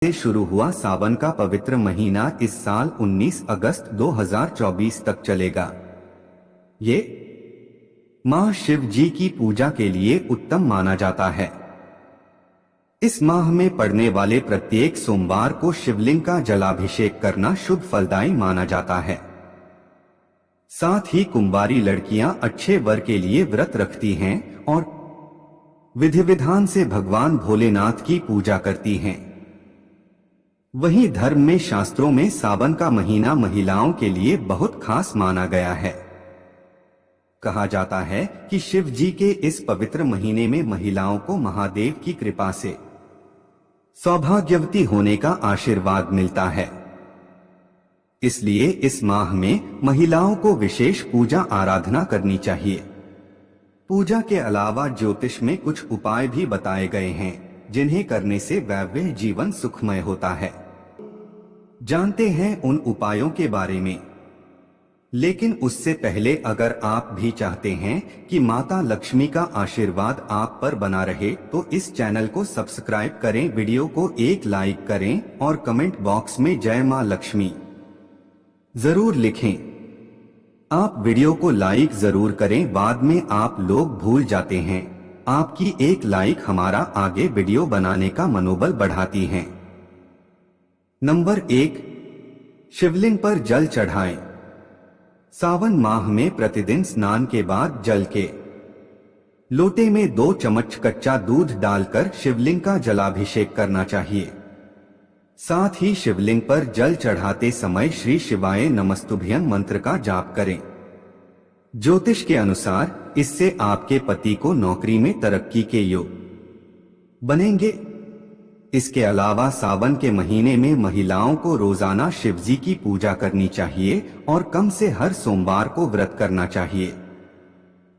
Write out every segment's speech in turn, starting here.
से शुरू हुआ सावन का पवित्र महीना इस साल 19 अगस्त 2024 तक चलेगा। ये माह शिव जी की पूजा के लिए उत्तम माना जाता है। इस माह में पड़ने वाले प्रत्येक सोमवार को शिवलिंग का जलाभिषेक करना शुभ फलदायी माना जाता है। साथ ही कुंवारी लड़कियां अच्छे वर के लिए व्रत रखती हैं और विधि विधान से भगवान भोलेनाथ की पूजा करती हैं। वहीं धर्म में शास्त्रों में सावन का महीना महिलाओं के लिए बहुत खास माना गया है। कहा जाता है कि शिव जी के इस पवित्र महीने में महिलाओं को महादेव की कृपा से सौभाग्यवती होने का आशीर्वाद मिलता है। इसलिए इस माह में महिलाओं को विशेष पूजा आराधना करनी चाहिए। पूजा के अलावा ज्योतिष में कुछ उपाय भी बताए गए हैं जिन्हें करने से वैवाहिक जीवन सुखमय होता है। जानते हैं उन उपायों के बारे में, लेकिन उससे पहले अगर आप भी चाहते हैं कि माता लक्ष्मी का आशीर्वाद आप पर बना रहे तो इस चैनल को सब्सक्राइब करें, वीडियो को एक लाइक करें और कमेंट बॉक्स में जय मां लक्ष्मी जरूर लिखें। आप वीडियो को लाइक जरूर करें, बाद में आप लोग भूल जाते हैं। आपकी एक लाइक हमारा आगे वीडियो बनाने का मनोबल बढ़ाती है। नंबर 1, शिवलिंग पर जल चढ़ाएं। सावन माह में प्रतिदिन स्नान के बाद जल के लोटे में 2 चम्मच कच्चा दूध डालकर शिवलिंग का जलाभिषेक करना चाहिए। साथ ही शिवलिंग पर जल चढ़ाते समय श्री शिवाय नमस्तुभ्यं मंत्र का जाप करें। ज्योतिष के अनुसार इससे आपके पति को नौकरी में तरक्की के योग बनेंगे। इसके अलावा सावन के महीने में महिलाओं को रोजाना शिवजी की पूजा करनी चाहिए और कम से हर सोमवार को व्रत करना चाहिए।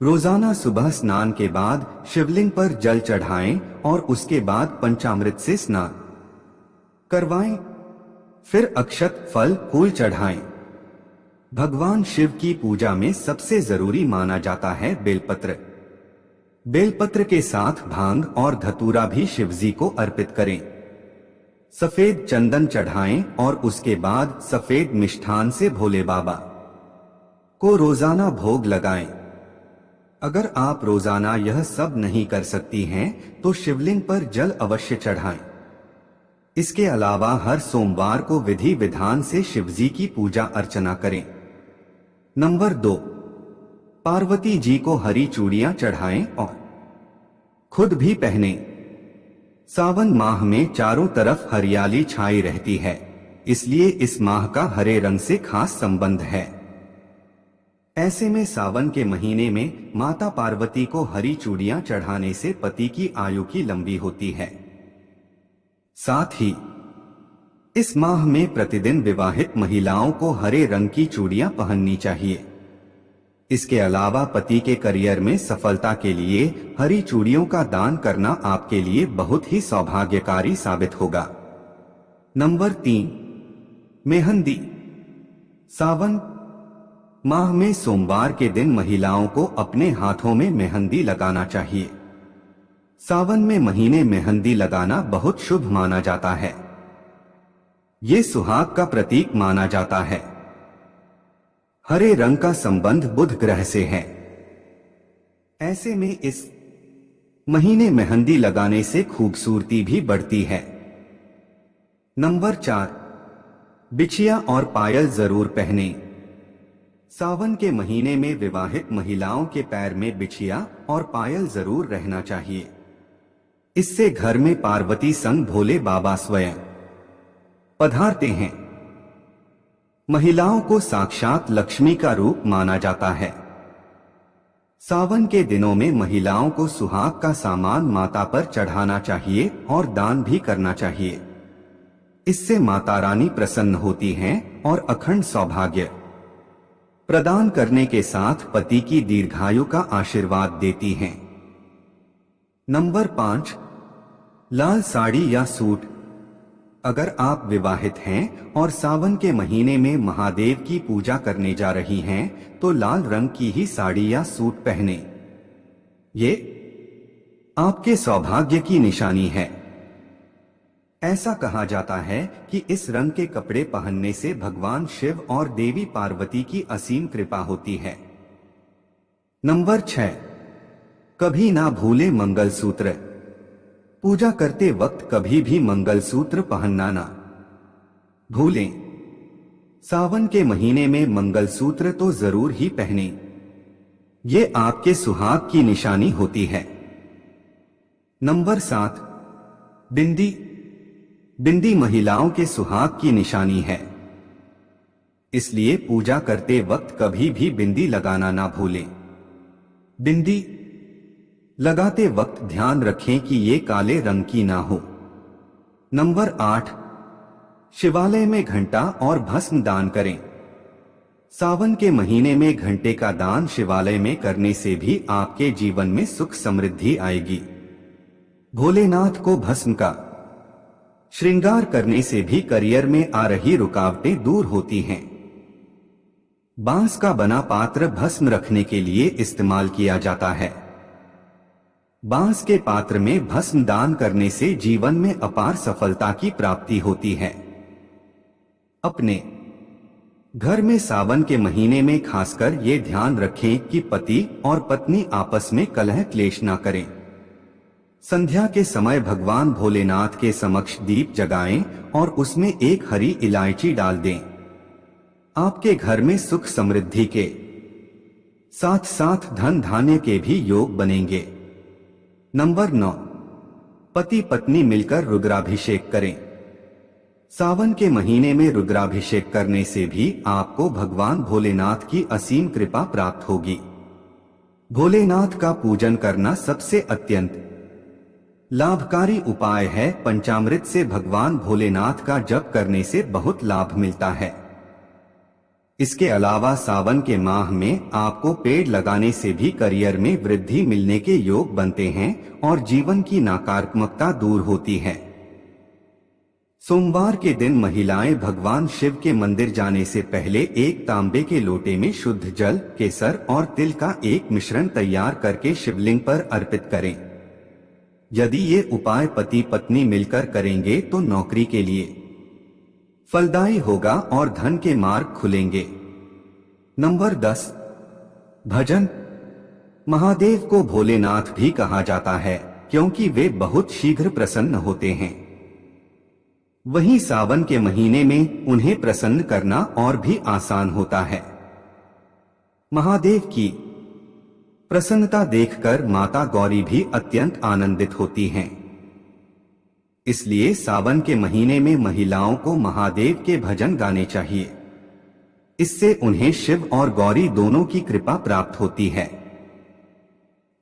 रोजाना सुबह स्नान के बाद शिवलिंग पर जल चढ़ाएं और उसके बाद पंचामृत से स्नान करवाएं। फिर अक्षत, फल, फूल चढ़ाएं। भगवान शिव की पूजा में सबसे जरूरी माना जाता है बेलपत्र। बेलपत्र के साथ भांग और धतूरा भी शिवजी को अर्पित करें। सफेद चंदन चढ़ाएं और उसके बाद सफेद मिष्ठान से भोले बाबा को रोजाना भोग लगाएं। अगर आप रोजाना यह सब नहीं कर सकती हैं तो शिवलिंग पर जल अवश्य चढ़ाएं। इसके अलावा हर सोमवार को विधि विधान से शिवजी की पूजा अर्चना करें। नंबर 2, पार्वती जी को हरी चूड़ियां चढ़ाएं और खुद भी पहने। सावन माह में चारों तरफ हरियाली छाई रहती है, इसलिए इस माह का हरे रंग से खास संबंध है। ऐसे में सावन के महीने में माता पार्वती को हरी चूड़ियां चढ़ाने से पति की आयु की लंबी होती है। साथ ही इस माह में प्रतिदिन विवाहित महिलाओं को हरे रंग की चूड़ियां पहननी चाहिए। इसके अलावा पति के करियर में सफलता के लिए हरी चूड़ियों का दान करना आपके लिए बहुत ही सौभाग्यकारी साबित होगा। नंबर 3, मेहंदी। सावन माह में सोमवार के दिन महिलाओं को अपने हाथों में मेहंदी लगाना चाहिए। सावन में महीने मेहंदी लगाना बहुत शुभ माना जाता है। ये सुहाग का प्रतीक माना जाता है। हरे रंग का संबंध बुध ग्रह से है। ऐसे में इस महीने मेहंदी लगाने से खूबसूरती भी बढ़ती है। नंबर 4, बिछिया और पायल जरूर पहने। सावन के महीने में विवाहित महिलाओं के पैर में बिछिया और पायल जरूर रहना चाहिए। इससे घर में पार्वती संग भोले बाबा स्वयं पधारते हैं। महिलाओं को साक्षात लक्ष्मी का रूप माना जाता है। सावन के दिनों में महिलाओं को सुहाग का सामान माता पर चढ़ाना चाहिए और दान भी करना चाहिए। इससे माता रानी प्रसन्न होती हैं और अखंड सौभाग्य प्रदान करने के साथ पति की दीर्घायु का आशीर्वाद देती हैं। नंबर 5, लाल साड़ी या सूट। अगर आप विवाहित हैं और सावन के महीने में महादेव की पूजा करने जा रही हैं तो लाल रंग की ही साड़ी या सूट पहने। ये आपके सौभाग्य की निशानी है। ऐसा कहा जाता है कि इस रंग के कपड़े पहनने से भगवान शिव और देवी पार्वती की असीम कृपा होती है। नंबर 6, कभी ना भूले मंगलसूत्र। पूजा करते वक्त कभी भी मंगलसूत्र पहनना ना भूलें। सावन के महीने में मंगलसूत्र तो जरूर ही पहनें। ये आपके सुहाग की निशानी होती है। नंबर 7, बिंदी। बिंदी महिलाओं के सुहाग की निशानी है, इसलिए पूजा करते वक्त कभी भी बिंदी लगाना ना भूलें। बिंदी लगाते वक्त ध्यान रखें कि ये काले रंग की ना हो। नंबर 8, शिवालय में घंटा और भस्म दान करें। सावन के महीने में घंटे का दान शिवालय में करने से भी आपके जीवन में सुख समृद्धि आएगी। भोलेनाथ को भस्म का श्रृंगार करने से भी करियर में आ रही रुकावटें दूर होती हैं। बांस का बना पात्र भस्म रखने के लिए इस्तेमाल किया जाता है। बांस के पात्र में भस्म दान करने से जीवन में अपार सफलता की प्राप्ति होती है। अपने घर में सावन के महीने में खासकर ये ध्यान रखें कि पति और पत्नी आपस में कलह क्लेश ना करें। संध्या के समय भगवान भोलेनाथ के समक्ष दीप जगाएं और उसमें एक हरी इलायची डाल दें। आपके घर में सुख समृद्धि के साथ साथ धन धान्य के भी योग बनेंगे। नंबर 9, पति पत्नी मिलकर रुद्राभिषेक करें। सावन के महीने में रुद्राभिषेक करने से भी आपको भगवान भोलेनाथ की असीम कृपा प्राप्त होगी। भोलेनाथ का पूजन करना सबसे अत्यंत लाभकारी उपाय है। पंचामृत से भगवान भोलेनाथ का जप करने से बहुत लाभ मिलता है। इसके अलावा सावन के माह में आपको पेड़ लगाने से भी करियर में वृद्धि मिलने के योग बनते हैं और जीवन की नकारात्मकता दूर होती है। सोमवार के दिन महिलाएं भगवान शिव के मंदिर जाने से पहले एक तांबे के लोटे में शुद्ध जल, केसर और तिल का एक मिश्रण तैयार करके शिवलिंग पर अर्पित करें। यदि ये उपाय पति पत्नी मिलकर करेंगे तो नौकरी के लिए फलदायी होगा और धन के मार्ग खुलेंगे। नंबर 10, भजन। महादेव को भोलेनाथ भी कहा जाता है क्योंकि वे बहुत शीघ्र प्रसन्न होते हैं। वहीं सावन के महीने में उन्हें प्रसन्न करना और भी आसान होता है। महादेव की प्रसन्नता देखकर माता गौरी भी अत्यंत आनंदित होती हैं। इसलिए सावन के महीने में महिलाओं को महादेव के भजन गाने चाहिए। इससे उन्हें शिव और गौरी दोनों की कृपा प्राप्त होती है।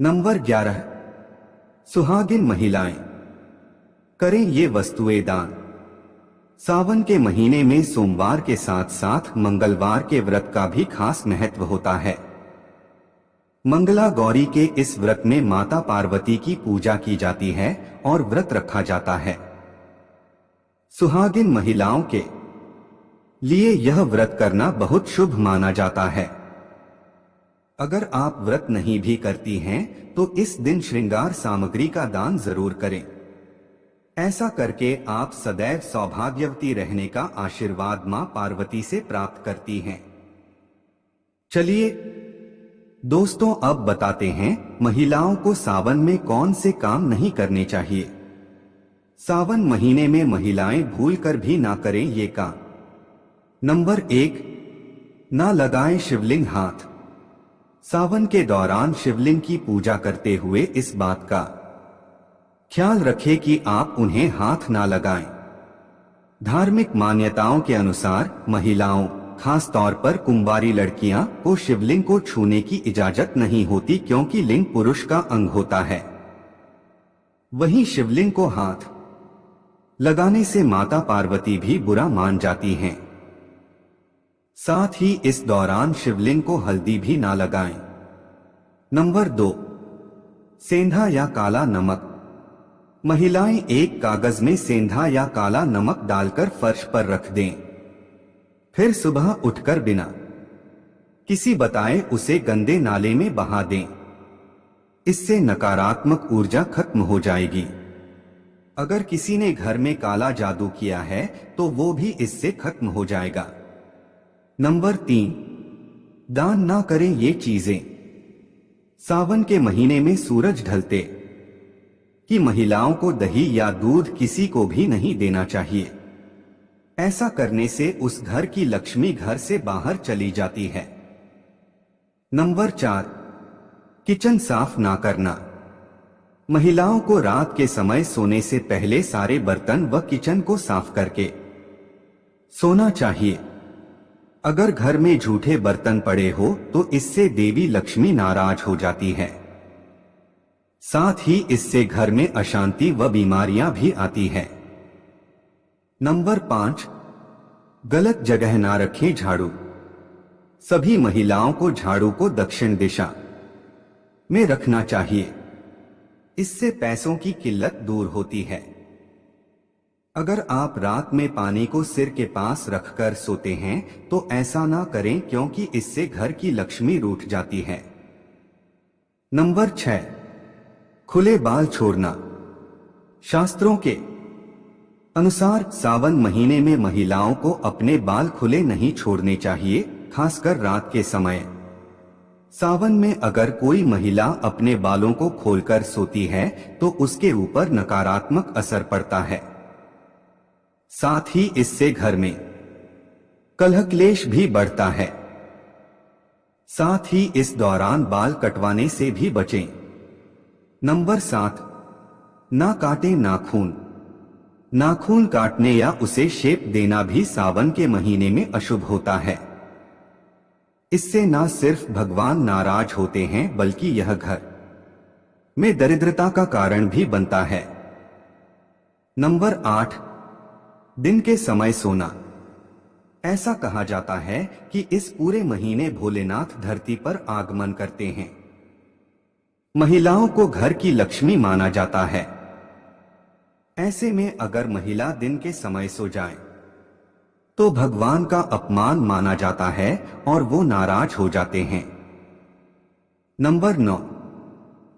नंबर 11, सुहागिन महिलाएं करें ये वस्तुएं दान। सावन के महीने में सोमवार के साथ साथ मंगलवार के व्रत का भी खास महत्व होता है। मंगला गौरी के इस व्रत में माता पार्वती की पूजा की जाती है और व्रत रखा जाता है। सुहागिन महिलाओं के लिए यह व्रत करना बहुत शुभ माना जाता है। अगर आप व्रत नहीं भी करती हैं तो इस दिन श्रृंगार सामग्री का दान जरूर करें। ऐसा करके आप सदैव सौभाग्यवती रहने का आशीर्वाद मां पार्वती से प्राप्त करती हैं। चलिए दोस्तों, अब बताते हैं महिलाओं को सावन में कौन से काम नहीं करने चाहिए। सावन महीने में महिलाएं भूलकर भी ना करें ये काम। नंबर 1, ना लगाएं शिवलिंग हाथ। सावन के दौरान शिवलिंग की पूजा करते हुए इस बात का ख्याल रखें कि आप उन्हें हाथ ना लगाएं। धार्मिक मान्यताओं के अनुसार महिलाओं, खास तौर पर कुंवारी लड़कियां को शिवलिंग को छूने की इजाजत नहीं होती क्योंकि लिंग पुरुष का अंग होता है। वहीं शिवलिंग को हाथ लगाने से माता पार्वती भी बुरा मान जाती हैं। साथ ही इस दौरान शिवलिंग को हल्दी भी ना लगाएं। नंबर 2, सेंधा या काला नमक। महिलाएं एक कागज में सेंधा या काला नमक डालकर फर्श पर रख दें, फिर सुबह उठकर बिना किसी बताए उसे गंदे नाले में बहा दें। इससे नकारात्मक ऊर्जा खत्म हो जाएगी। अगर किसी ने घर में काला जादू किया है तो वो भी इससे खत्म हो जाएगा। नंबर 3, दान ना करें ये चीजें। सावन के महीने में सूरज ढलते कि महिलाओं को दही या दूध किसी को भी नहीं देना चाहिए। ऐसा करने से उस घर की लक्ष्मी घर से बाहर चली जाती है। नंबर 4, किचन साफ ना करना। महिलाओं को रात के समय सोने से पहले सारे बर्तन व किचन को साफ करके सोना चाहिए। अगर घर में झूठे बर्तन पड़े हो तो इससे देवी लक्ष्मी नाराज हो जाती है। साथ ही इससे घर में अशांति व बीमारियां भी आती है। नंबर 5, गलत जगह ना रखें झाड़ू। सभी महिलाओं को झाड़ू को दक्षिण दिशा में रखना चाहिए। इससे पैसों की किल्लत दूर होती है। अगर आप रात में पानी को सिर के पास रखकर सोते हैं तो ऐसा ना करें, क्योंकि इससे घर की लक्ष्मी रूठ जाती है। नंबर 6, खुले बाल छोड़ना। शास्त्रों के अनुसार सावन महीने में महिलाओं को अपने बाल खुले नहीं छोड़ने चाहिए, खासकर रात के समय। सावन में अगर कोई महिला अपने बालों को खोलकर सोती है तो उसके ऊपर नकारात्मक असर पड़ता है। साथ ही इससे घर में कलह क्लेश भी बढ़ता है। साथ ही इस दौरान बाल कटवाने से भी बचें। नंबर 7, ना काटें नाखून। नाखून काटने या उसे शेप देना भी सावन के महीने में अशुभ होता है। इससे ना सिर्फ भगवान नाराज होते हैं बल्कि यह घर में दरिद्रता का कारण भी बनता है। नंबर 8, दिन के समय सोना। ऐसा कहा जाता है कि इस पूरे महीने भोलेनाथ धरती पर आगमन करते हैं। महिलाओं को घर की लक्ष्मी माना जाता है। ऐसे में अगर महिला दिन के समय सो जाए तो भगवान का अपमान माना जाता है और वो नाराज हो जाते हैं। नंबर 9,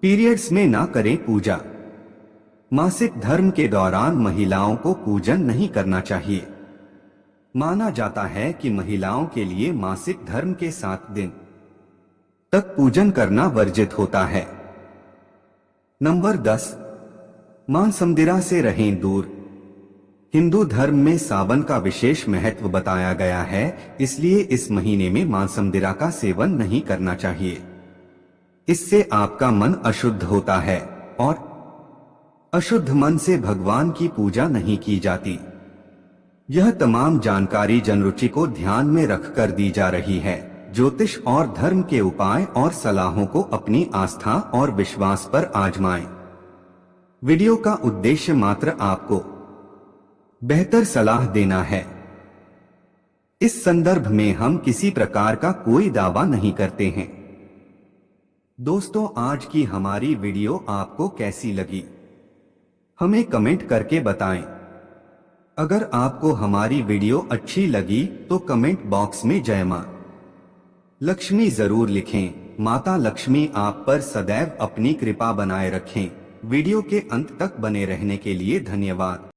पीरियड्स में ना करें पूजा। मासिक धर्म के दौरान महिलाओं को पूजन नहीं करना चाहिए। माना जाता है कि महिलाओं के लिए मासिक धर्म के 7 दिन तक पूजन करना वर्जित होता है। नंबर 10, मांसमदिरा से रहें दूर। हिंदू धर्म में सावन का विशेष महत्व बताया गया है, इसलिए इस महीने में मांसमदिरा का सेवन नहीं करना चाहिए। इससे आपका मन अशुद्ध होता है और अशुद्ध मन से भगवान की पूजा नहीं की जाती। यह तमाम जानकारी जनरुचि को ध्यान में रखकर दी जा रही है। ज्योतिष और धर्म के उपाय और सलाहों को अपनी आस्था और विश्वास पर आजमाएं। वीडियो का उद्देश्य मात्र आपको बेहतर सलाह देना है। इस संदर्भ में हम किसी प्रकार का कोई दावा नहीं करते हैं। दोस्तों, आज की हमारी वीडियो आपको कैसी लगी हमें कमेंट करके बताएं। अगर आपको हमारी वीडियो अच्छी लगी तो कमेंट बॉक्स में जय मां लक्ष्मी जरूर लिखें। माता लक्ष्मी आप पर सदैव अपनी कृपा बनाए रखें। वीडियो के अंत तक बने रहने के लिए धन्यवाद।